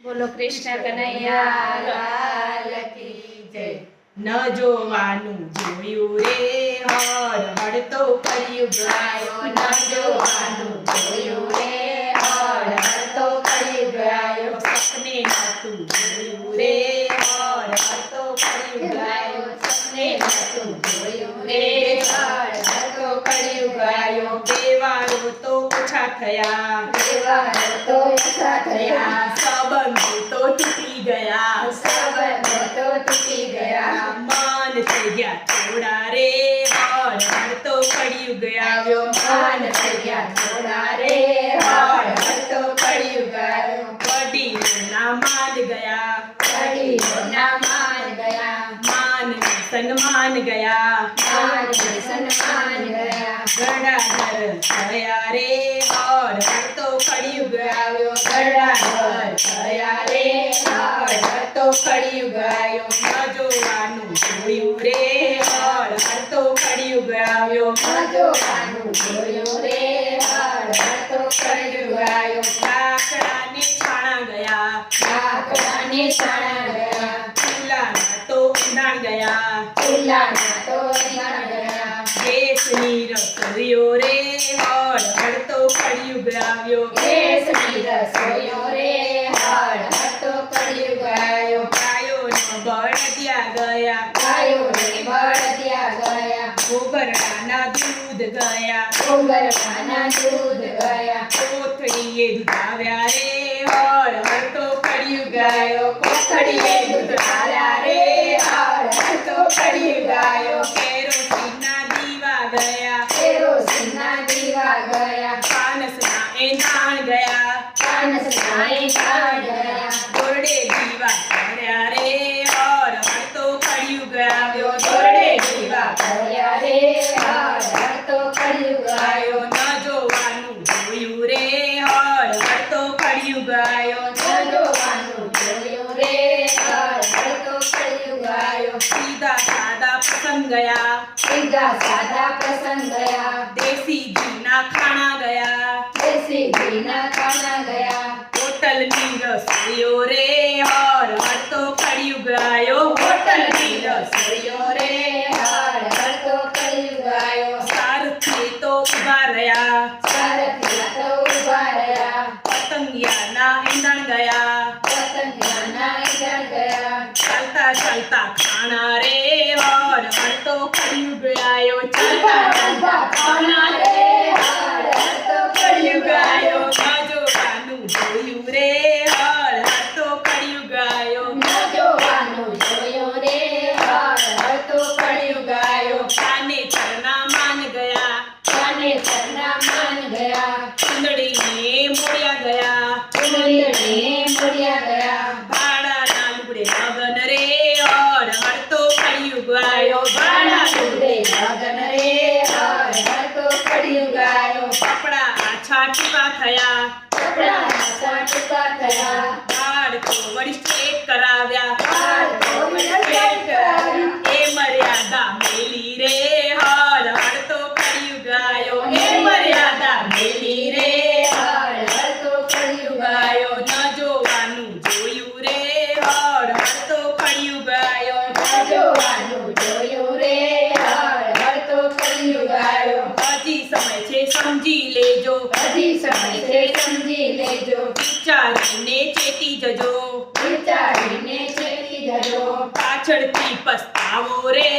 બોલો કૃષ્ણ કનૈયા લાલ કી જય। ન જોવાનું જોયું રે હર હર તો કળિયુગ આવ્યો। ન જોવાનું જોયું રે હર હર તો કળિયુગ આવ્યો। સપને નતું જોયું રે હર હર તો કળિયુગ આવ્યો। સપને નતું જોયું રે હર હર તો કળિયુગ આવ્યો। દેવાળો તો ઓછા થયા, દેવાળો તો ઓછા થયા, સંબંધો તો તૂટી ગયા, સંબંધો તો તૂટી ગયા। માન થઈ ગયા થોડા રે હર હર તો કળિયુગ આવ્યો। માન થઈ ગયા થોડા રે હર હર તો કળિયુગ આવ્યો। વડીલોના માન ગયા, વડીલોના માન ગયા, માન સન્માન ગયા, માન સન્માન ગયા। ગડાધર થયા રે હર હર તો કળિયુગ આવ્યો। ગડાધર થયા રે હર હર તો કળિયુગ આવ્યો। ન જોવાનું જોયું રે હર હર તો કળિયુગ આવ્યો। ન જોવાનું જોયું રે હર હર તો કળિયુગ આવ્યો। લાકડાને છાણા ગયા, લાકડાને છાણા ગયા, ચૂલાના તો ઊંડાણ ગયા, ચૂલાના તો ઈંધણ ગયા। ગેસની રસોઈઓ રે હર હર તો કળિયુગ આવ્યો। ગેસની રસોઈઓ રે હર હર તો કળિયુગ આવ્યો। ગાયોના બળદિયા ગયા, ગાયોને બળદિયા ગયા, ગોબરડાના દૂધ ગયા, ઉંબરડાના દૂધ ગયા। કોથળીએ દૂધ આવ્યા રે હર હર તો કળિયુગ આવ્યો। કોથળીએ દૂધ આવ્યા રે હર હર તો કળિયુગ આવ્યો। કેરોસીનના દીવા ગયા, કેરોસીનના દીવા ગયા, ફાનસના એંધાણ ગયા, ફાનસના ઈંધણ ગયા। દોરડે દીવા કર્યા રે હર હર તો કળિયુગ આવ્યો। દોરડે દીવા કર્યા રે હર હર તો કળિયુગ આવ્યો। ન જોવાનું જોયું રે હર હર તો કળિયુગ આવ્યો। ન જોવાનું જોયું રે હર હર તો કળિયુગ આવ્યો। સીધા સાદા પ્રસંગ ગયા, સીધા સાદા પ્રસંગ ગયા, દેશી ઘીના ખાણા ગયા, દેશી ઘીના ખાના ગયા। હોટલની રસોઈઓ રે હર હર તો કળિયુગ આવ્યો। હોટલની રસોઈઓ રે હર હર તો કળિયુગ આવ્યો। સારથી તો ઉભા રહ્યા, સારથિયા તો ઊભા રહ્યા, પતંગિયાના ઈંધણ ગયા, પતંગિયાના ઈંધણ ગયા। ચાલતા ચાલતા ખાણા રે હર હર તો કળિયુગ આવ્યો। ચાલતા ચાલતા ખાના રે હર હર તો કળિયુગ આવ્યો। ન જોવાનું જોયું રે હર હર તો કળિયુગ આવ્યો। ન જોવાનું જોયું રે હર હર તો કળિયુગ આવ્યો। કાને ચરના માન ગયા, કાનેતરના માન ગયા, ચૂંદડીને મોડ્યા ગયા, ચૂંદડીને મોડ્યા ગયા। ભાડાના લુગડે લગન રે હર હર તો કળિયુગ આવ્યો। ભાણા લુગડે લગન રે હર હર તો કળિયુગ આવ્યો। કપડા આછા ટૂંકા થયા, કપડા આછા ટૂંકા થયા, વાળ તો વળી સ્ટ્રેટ કરાવ્યા, વાળ તો વળી straight કરાવ્યા। એ મર્યાદા મેલી રે હર હર તો કળિયુગ આવ્યો। એ મર્યાદા મેલી રે હર હર તો કળિયુગ આવ્યો। ન જોવાનું જોયું રે હર હર તો કળિયુગ આવ્યો। ન જોવાનું જોયું રે હર હર તો કળિયુગ આવ્યો। હજી સમય છે સમજી લેજો, હજી સમય છે સમજી લેજો, વિચારીને ચેતી જજો, વિચારીને ચેતી જજો। પાછળથી પસ્તાવો રે